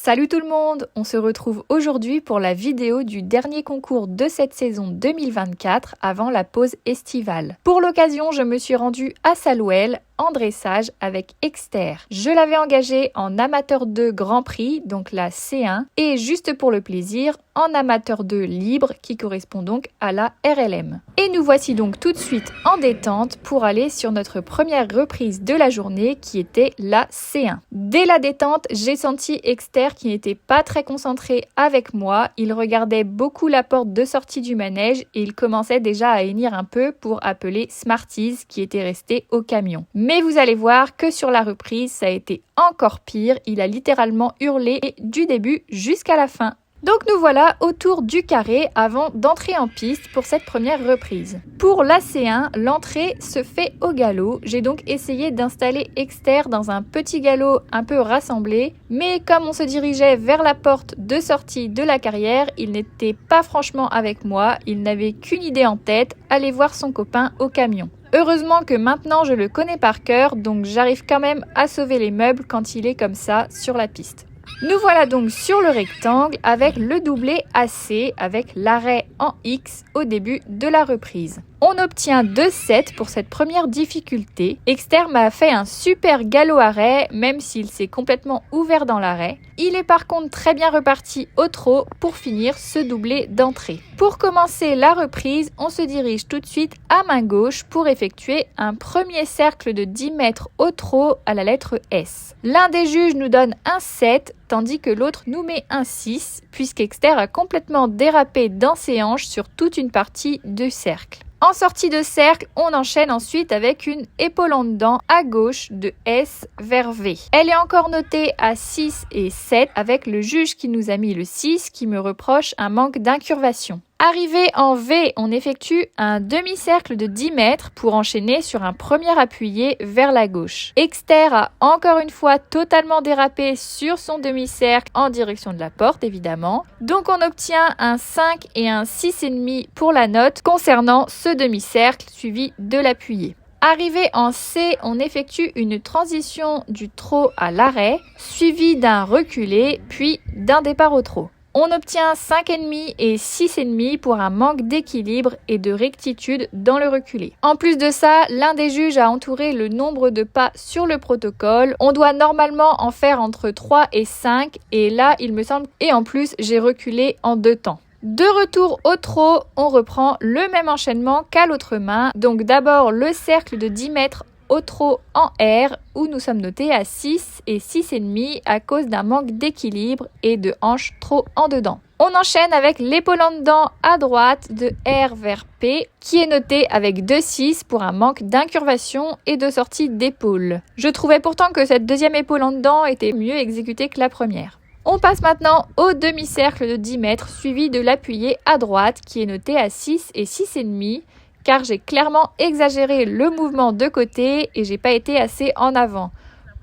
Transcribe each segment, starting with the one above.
Salut tout le monde! On se retrouve aujourd'hui pour la vidéo du dernier concours de cette saison 2024 avant la pause estivale. Pour l'occasion, je me suis rendue à Salouel en dressage avec Exter. Je l'avais engagé en amateur 2 Grand Prix, donc la C1, et juste pour le plaisir, en amateur 2 libre qui correspond donc à la RLM. Et nous voici donc tout de suite en détente pour aller sur notre première reprise de la journée qui était la C1. Dès la détente, j'ai senti Exter qui n'était pas très concentré avec moi. Il regardait beaucoup la porte de sortie du manège et il commençait déjà à hennir un peu pour appeler Smarties qui était resté au camion. Mais vous allez voir que sur la reprise, ça a été encore pire. Il a littéralement hurlé du début jusqu'à la fin. Donc nous voilà autour du carré avant d'entrer en piste pour cette première reprise. Pour la C1, l'entrée se fait au galop. J'ai donc essayé d'installer Exter dans un petit galop un peu rassemblé, mais comme on se dirigeait vers la porte de sortie de la carrière, il n'était pas franchement avec moi, il n'avait qu'une idée en tête, aller voir son copain au camion. Heureusement que maintenant je le connais par cœur, donc j'arrive quand même à sauver les meubles quand il est comme ça sur la piste. Nous voilà donc sur le rectangle avec le doublé AC avec l'arrêt en X au début de la reprise. On obtient 2-7 pour cette première difficulté. Exter m'a fait un super galop arrêt, même s'il s'est complètement ouvert dans l'arrêt. Il est par contre très bien reparti au trot pour finir ce doublé d'entrée. Pour commencer la reprise, on se dirige tout de suite à main gauche pour effectuer un premier cercle de 10 mètres au trot à la lettre S. L'un des juges nous donne un 7, tandis que l'autre nous met un 6, puisqu'Exter a complètement dérapé dans ses hanches sur toute une partie du cercle. En sortie de cercle, on enchaîne ensuite avec une épaule en dedans à gauche de S vers V. Elle est encore notée à 6 et 7 avec le juge qui nous a mis le 6 qui me reproche un manque d'incurvation. Arrivé en V, on effectue un demi-cercle de 10 mètres pour enchaîner sur un premier appuyé vers la gauche. Exter a encore une fois totalement dérapé sur son demi-cercle en direction de la porte évidemment. Donc on obtient un 5 et un 6,5 pour la note concernant ce demi-cercle suivi de l'appuyé. Arrivé en C, on effectue une transition du trot à l'arrêt, suivi d'un reculé, puis d'un départ au trot. On obtient 5,5 et 6,5 pour un manque d'équilibre et de rectitude dans le reculé. En plus de ça, l'un des juges a entouré le nombre de pas sur le protocole. On doit normalement en faire entre 3 et 5 et là, il me semble, et en plus, j'ai reculé en 2 temps. De retour au trot, on reprend le même enchaînement qu'à l'autre main. Donc d'abord le cercle de 10 mètres au trot en R où nous sommes notés à 6 et 6,5 à cause d'un manque d'équilibre et de hanche trop en dedans. On enchaîne avec l'épaule en dedans à droite de R vers P qui est noté avec 2,6 pour un manque d'incurvation et de sortie d'épaule. Je trouvais pourtant que cette deuxième épaule en dedans était mieux exécutée que la première. On passe maintenant au demi-cercle de 10 mètres suivi de l'appuyé à droite qui est noté à 6 et 6,5 car j'ai clairement exagéré le mouvement de côté et j'ai pas été assez en avant.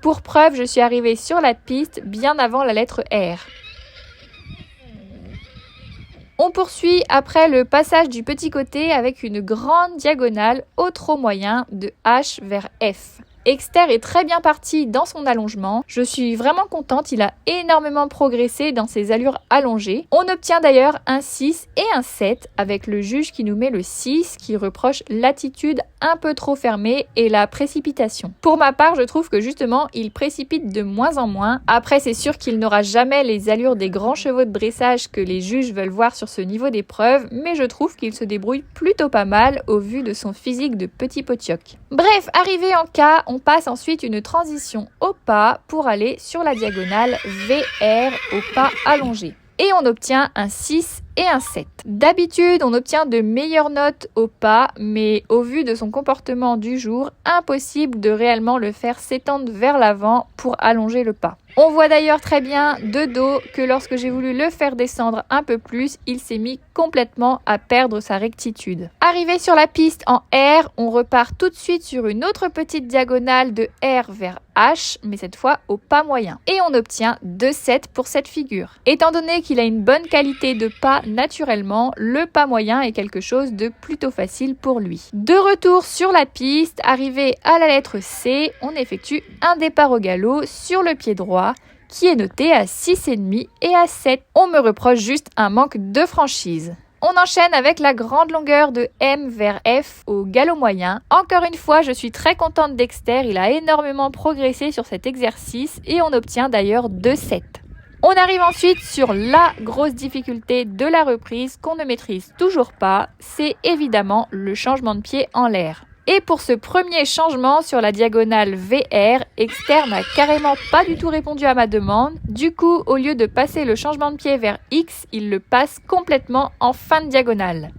Pour preuve, je suis arrivée sur la piste bien avant la lettre R. On poursuit après le passage du petit côté avec une grande diagonale au trot moyen de H vers F. Exter est très bien parti dans son allongement. Je suis vraiment contente, il a énormément progressé dans ses allures allongées. On obtient d'ailleurs un 6 et un 7 avec le juge qui nous met le 6 qui reproche l'attitude un peu trop fermée et la précipitation. Pour ma part, je trouve que justement, il précipite de moins en moins. Après, c'est sûr qu'il n'aura jamais les allures des grands chevaux de dressage que les juges veulent voir sur ce niveau d'épreuve, mais je trouve qu'il se débrouille plutôt pas mal au vu de son physique de petit potioc. Bref, arrivé en K, on passe ensuite une transition au pas pour aller sur la diagonale VR au pas allongé. Et on obtient un 6 et un 7. D'habitude, on obtient de meilleures notes au pas, mais au vu de son comportement du jour, impossible de réellement le faire s'étendre vers l'avant pour allonger le pas. On voit d'ailleurs très bien de dos que lorsque j'ai voulu le faire descendre un peu plus, il s'est mis complètement à perdre sa rectitude. Arrivé sur la piste en R, on repart tout de suite sur une autre petite diagonale de R vers H, mais cette fois au pas moyen. Et on obtient 2,7 pour cette figure. Étant donné qu'il a une bonne qualité de pas naturellement, le pas moyen est quelque chose de plutôt facile pour lui. De retour sur la piste, arrivé à la lettre C, on effectue un départ au galop sur le pied droit qui est noté à 6,5 et à 7. On me reproche juste un manque de franchise. On enchaîne avec la grande longueur de M vers F au galop moyen. Encore une fois, je suis très contente d'Exter, il a énormément progressé sur cet exercice et on obtient d'ailleurs 2,7. On arrive ensuite sur la grosse difficulté de la reprise qu'on ne maîtrise toujours pas, c'est évidemment le changement de pied en l'air. Et pour ce premier changement sur la diagonale VR, Exter n'a carrément pas du tout répondu à ma demande. Du coup, au lieu de passer le changement de pied vers X, il le passe complètement en fin de diagonale.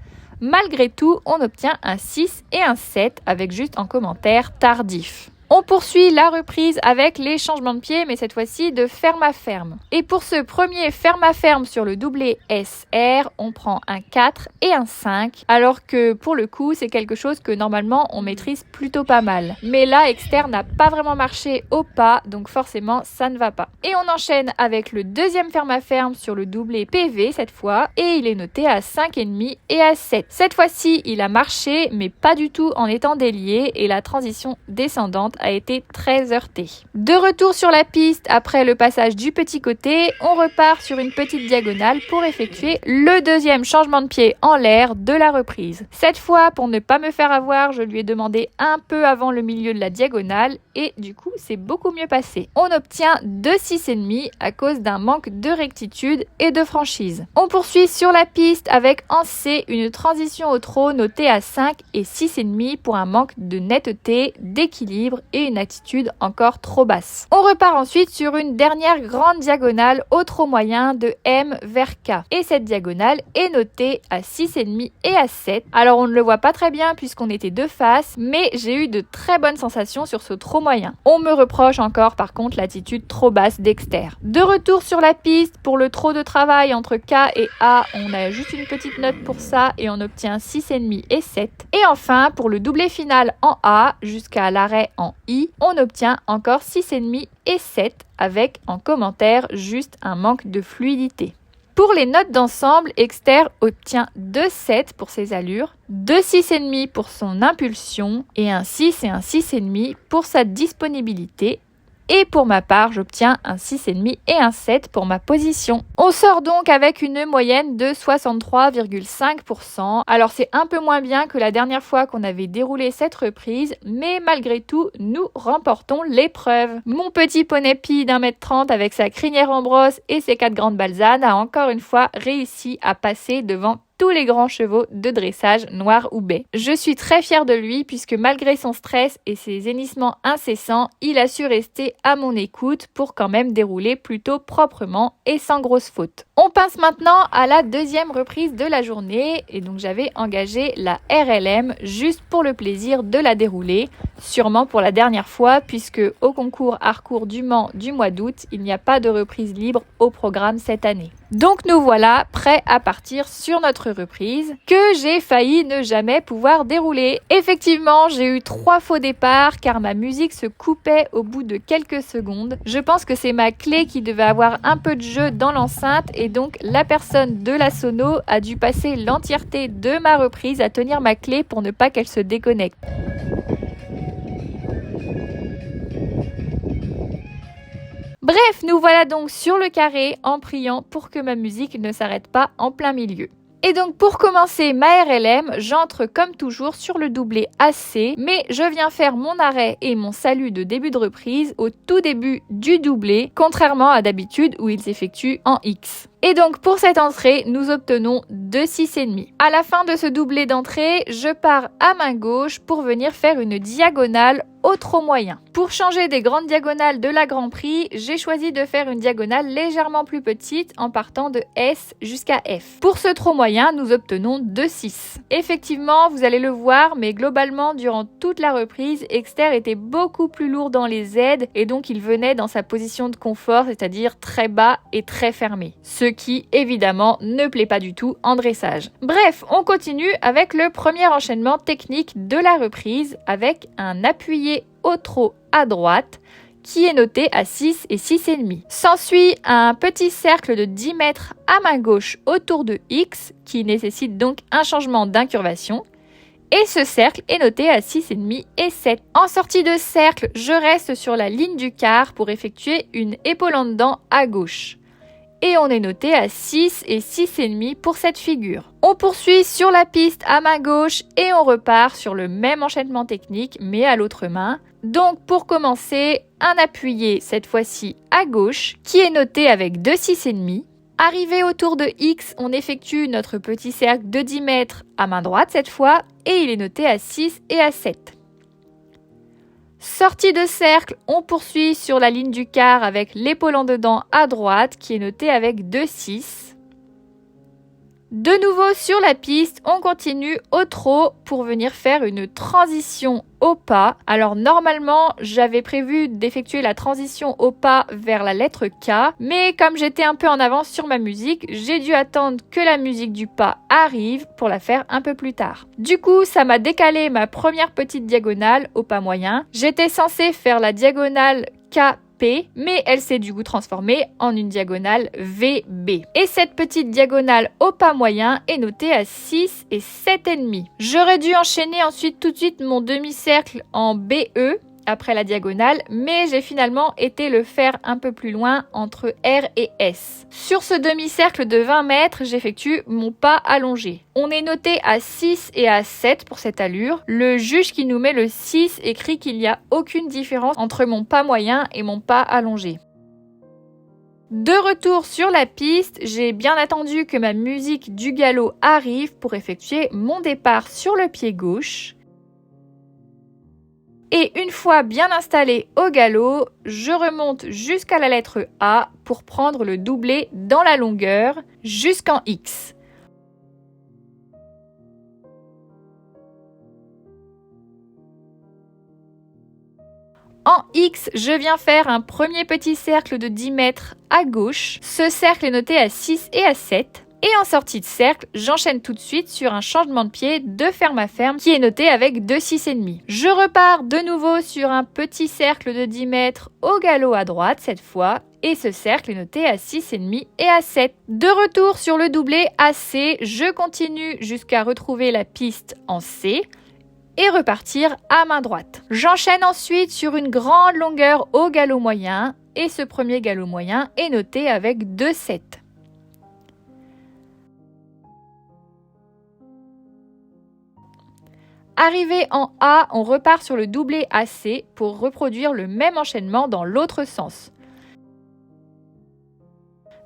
Malgré tout, on obtient un 6 et un 7 avec juste en commentaire tardif. On poursuit la reprise avec les changements de pied, mais cette fois-ci de ferme à ferme. Et pour ce premier ferme à ferme sur le doublé SR, on prend un 4 et un 5, alors que pour le coup, c'est quelque chose que normalement on maîtrise plutôt pas mal. Mais là, Exter n'a pas vraiment marché au pas, donc forcément, ça ne va pas. Et on enchaîne avec le deuxième ferme à ferme sur le doublé PV cette fois, et il est noté à 5,5 et à 7. Cette fois-ci, il a marché, mais pas du tout en étant délié, et la transition descendante a été très heurtée. De retour sur la piste, après le passage du petit côté, on repart sur une petite diagonale pour effectuer le deuxième changement de pied en l'air de la reprise. Cette fois, pour ne pas me faire avoir, je lui ai demandé un peu avant le milieu de la diagonale et du coup, c'est beaucoup mieux passé. On obtient 2,6,5 à cause d'un manque de rectitude et de franchise. On poursuit sur la piste avec en C une transition au trot notée à 5 et 6,5 pour un manque de netteté, d'équilibre et une attitude encore trop basse. On repart ensuite sur une dernière grande diagonale au trot moyen de M vers K. Et cette diagonale est notée à 6,5 et à 7. Alors on ne le voit pas très bien puisqu'on était de face, mais j'ai eu de très bonnes sensations sur ce trot moyen. On me reproche encore par contre l'attitude trop basse d'Exter. De retour sur la piste, pour le trot de travail entre K et A, on a juste une petite note pour ça et on obtient 6,5 et 7. Et enfin, pour le doublé final en A jusqu'à l'arrêt en I, on obtient encore 6,5 et 7 avec en commentaire juste un manque de fluidité. Pour les notes d'ensemble, Exter obtient 2,7 pour ses allures, 2,6,5 pour son impulsion et un 6 et un 6,5 pour sa disponibilité. Et pour ma part, j'obtiens un 6,5 et un 7 pour ma position. On sort donc avec une moyenne de 63,5%. Alors c'est un peu moins bien que la dernière fois qu'on avait déroulé cette reprise, mais malgré tout, nous remportons l'épreuve. Mon petit poney pie d'1,30 m avec sa crinière en brosse et ses 4 grandes balsanes a encore une fois réussi à passer devant tous les grands chevaux de dressage noirs ou bais. Je suis très fière de lui puisque malgré son stress et ses hennissements incessants, il a su rester à mon écoute pour quand même dérouler plutôt proprement et sans grosse faute. On passe maintenant à la deuxième reprise de la journée et donc j'avais engagé la RLM juste pour le plaisir de la dérouler, sûrement pour la dernière fois puisque au concours Harcourt du Mans du mois d'août, il n'y a pas de reprise libre au programme cette année. Donc nous voilà prêts à partir sur notre reprise que j'ai failli ne jamais pouvoir dérouler. Effectivement, j'ai eu 3 faux départs car ma musique se coupait au bout de quelques secondes. Je pense que c'est ma clé qui devait avoir un peu de jeu dans l'enceinte et donc la personne de la sono a dû passer l'entièreté de ma reprise à tenir ma clé pour ne pas qu'elle se déconnecte. Bref, nous voilà donc sur le carré en priant pour que ma musique ne s'arrête pas en plein milieu. Et donc pour commencer ma RLM, j'entre comme toujours sur le doublé AC, mais je viens faire mon arrêt et mon salut de début de reprise au tout début du doublé, contrairement à d'habitude où il s'effectue en X. Et donc pour cette entrée, nous obtenons 2,6,5. À la fin de ce doublé d'entrée, je pars à main gauche pour venir faire une diagonale au trot moyen. Pour changer des grandes diagonales de la Grand Prix, j'ai choisi de faire une diagonale légèrement plus petite en partant de S jusqu'à F. Pour ce trot moyen, nous obtenons 2,6. Effectivement, vous allez le voir, mais globalement, durant toute la reprise, Exter était beaucoup plus lourd dans les aides et donc il venait dans sa position de confort, c'est-à-dire très bas et très fermé. Ce qui, évidemment, ne plaît pas du tout en dressage. Bref, on continue avec le premier enchaînement technique de la reprise avec un appuyé au trot à droite qui est noté à 6 et 6,5. S'ensuit un petit cercle de 10 mètres à main gauche autour de X qui nécessite donc un changement d'incurvation. Et ce cercle est noté à 6,5 et 7. En sortie de cercle, je reste sur la ligne du quart pour effectuer une épaule en dedans à gauche. Et on est noté à 6 et 6,5 pour cette figure. On poursuit sur la piste à main gauche et on repart sur le même enchaînement technique mais à l'autre main. Donc pour commencer, un appuyé cette fois-ci à gauche qui est noté avec 2 6,5. Arrivé au tour de X, on effectue notre petit cercle de 10 mètres à main droite cette fois et il est noté à 6 et à 7. Sortie de cercle, on poursuit sur la ligne du quart avec l'épaule en dedans à droite qui est notée avec 2 6. De nouveau sur la piste, on continue au trot pour venir faire une transition au pas. Alors normalement, j'avais prévu d'effectuer la transition au pas vers la lettre K, mais comme j'étais un peu en avance sur ma musique, j'ai dû attendre que la musique du pas arrive pour la faire un peu plus tard. Du coup, ça m'a décalé ma première petite diagonale au pas moyen. J'étais censée faire la diagonale KP, mais elle s'est du coup transformée en une diagonale VB. Et cette petite diagonale au pas moyen est notée à 6 et 7,5. J'aurais dû enchaîner ensuite tout de suite mon demi-cercle en BE après la diagonale, mais j'ai finalement été le faire un peu plus loin entre R et S. Sur ce demi-cercle de 20 mètres, j'effectue mon pas allongé. On est noté à 6 et à 7 pour cette allure. Le juge qui nous met le 6 écrit qu'il n'y a aucune différence entre mon pas moyen et mon pas allongé. De retour sur la piste, j'ai bien attendu que ma musique du galop arrive pour effectuer mon départ sur le pied gauche. Et une fois bien installé au galop, je remonte jusqu'à la lettre A pour prendre le doublé dans la longueur jusqu'en X. En X, je viens faire un premier petit cercle de 10 mètres à gauche. Ce cercle est noté à 6 et à 7. Et en sortie de cercle, j'enchaîne tout de suite sur un changement de pied de ferme à ferme qui est noté avec 2 6,5. Je repars de nouveau sur un petit cercle de 10 mètres au galop à droite cette fois. Et ce cercle est noté à 6,5 et à 7. De retour sur le doublé AC, je continue jusqu'à retrouver la piste en C et repartir à main droite. J'enchaîne ensuite sur une grande longueur au galop moyen et ce premier galop moyen est noté avec 2 7. Arrivé en A, on repart sur le doublé AC pour reproduire le même enchaînement dans l'autre sens.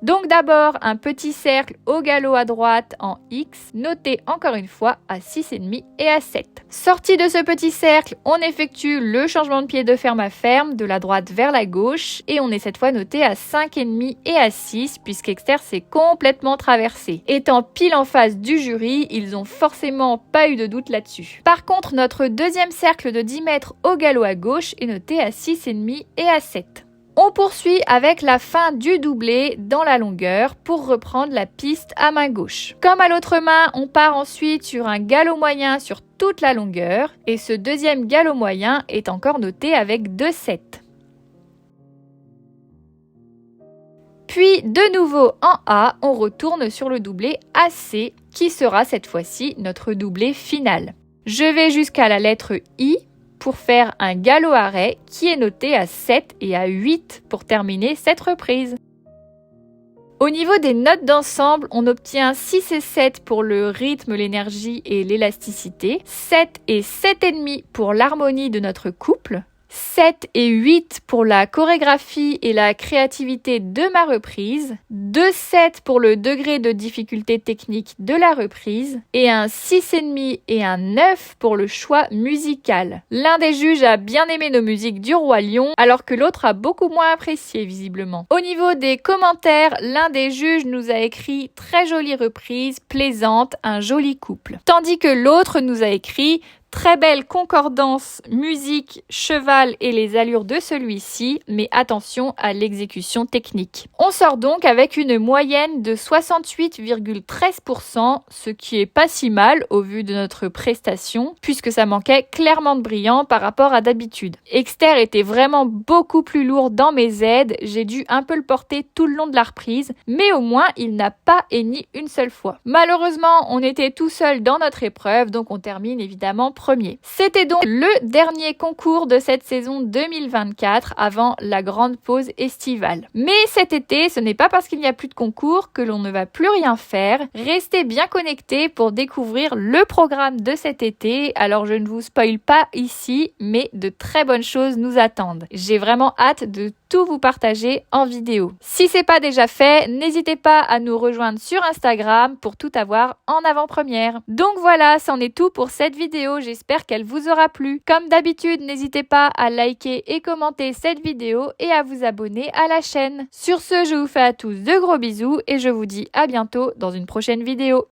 Donc d'abord un petit cercle au galop à droite en X, noté encore une fois à 6,5 et à 7. Sorti de ce petit cercle, on effectue le changement de pied de ferme à ferme de la droite vers la gauche et on est cette fois noté à 5,5 et à 6 puisqu'Exter s'est complètement traversé. Étant pile en face du jury, ils ont forcément pas eu de doute là-dessus. Par contre, notre deuxième cercle de 10 mètres au galop à gauche est noté à 6,5 et à 7. On poursuit avec la fin du doublé dans la longueur pour reprendre la piste à main gauche. Comme à l'autre main, on part ensuite sur un galop moyen sur toute la longueur et ce deuxième galop moyen est encore noté avec 2 7. Puis de nouveau en A, on retourne sur le doublé AC qui sera cette fois-ci notre doublé final. Je vais jusqu'à la lettre I pour faire un galop arrêt qui est noté à 7 et à 8 pour terminer cette reprise. Au niveau des notes d'ensemble, on obtient 6 et 7 pour le rythme, l'énergie et l'élasticité, 7 et 7,5 pour l'harmonie de notre couple, 7 et 8 pour la chorégraphie et la créativité de ma reprise, 2,7 pour le degré de difficulté technique de la reprise et un 6,5 et un 9 pour le choix musical. L'un des juges a bien aimé nos musiques du Roi Lion alors que l'autre a beaucoup moins apprécié visiblement. Au niveau des commentaires, l'un des juges nous a écrit « Très jolie reprise, plaisante, un joli couple ». Tandis que l'autre nous a écrit « Très belle concordance, musique, cheval et les allures de celui-ci, mais attention à l'exécution technique. On sort donc avec une moyenne de 68,13%, ce qui est pas si mal au vu de notre prestation, puisque ça manquait clairement de brillant par rapport à d'habitude. Exter était vraiment beaucoup plus lourd dans mes aides, j'ai dû un peu le porter tout le long de la reprise, mais au moins il n'a pas henni une seule fois. Malheureusement, on était tout seul dans notre épreuve, donc on termine évidemment premier. C'était donc le dernier concours de cette saison 2024 avant la grande pause estivale. Mais cet été, ce n'est pas parce qu'il n'y a plus de concours que l'on ne va plus rien faire. Restez bien connectés pour découvrir le programme de cet été. Alors je ne vous spoile pas ici, mais de très bonnes choses nous attendent. J'ai vraiment hâte de tout vous partager en vidéo. Si c'est pas déjà fait, n'hésitez pas à nous rejoindre sur Instagram pour tout avoir en avant-première. Donc voilà, c'en est tout pour cette vidéo. J'espère qu'elle vous aura plu. Comme d'habitude, n'hésitez pas à liker et commenter cette vidéo et à vous abonner à la chaîne. Sur ce, je vous fais à tous de gros bisous et je vous dis à bientôt dans une prochaine vidéo.